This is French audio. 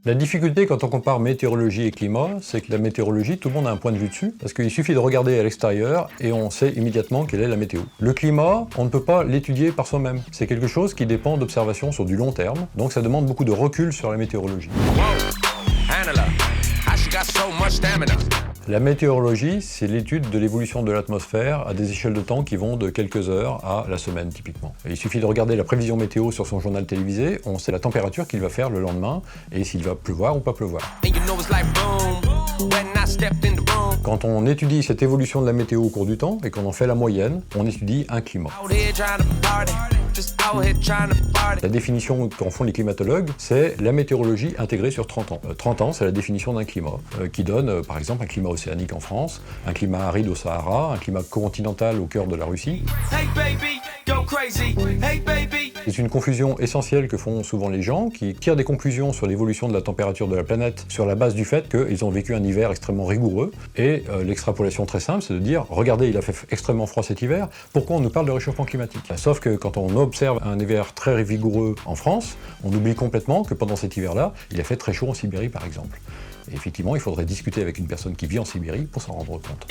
La difficulté quand on compare météorologie et climat, c'est que la météorologie, tout le monde a un point de vue dessus, parce qu'il suffit de regarder à l'extérieur et on sait immédiatement quelle est la météo. Le climat, on ne peut pas l'étudier par soi-même. C'est quelque chose qui dépend d'observations sur du long terme, donc ça demande beaucoup de recul sur la météorologie. La météorologie, c'est l'étude de l'évolution de l'atmosphère à des échelles de temps qui vont de quelques heures à la semaine typiquement. Et il suffit de regarder la prévision météo sur son journal télévisé, on sait la température qu'il va faire le lendemain et s'il va pleuvoir ou pas pleuvoir. Quand on étudie cette évolution de la météo au cours du temps et qu'on en fait la moyenne, on étudie un climat. La définition qu'en font les climatologues, c'est la météorologie intégrée sur 30 ans. 30 ans, c'est la définition d'un climat, qui donne par exemple un climat océanique en France, un climat aride au Sahara, un climat continental au cœur de la Russie. C'est une confusion essentielle que font souvent les gens, qui tirent des conclusions sur l'évolution de la température de la planète sur la base du fait qu'ils ont vécu un hiver extrêmement rigoureux. Et l'extrapolation très simple, c'est de dire, regardez, il a fait extrêmement froid cet hiver, pourquoi on nous parle de réchauffement climatique? Sauf que quand on observe un hiver très vigoureux en France, on oublie complètement que pendant cet hiver-là, il a fait très chaud en Sibérie par exemple. Et effectivement, il faudrait discuter avec une personne qui vit en Sibérie pour s'en rendre compte.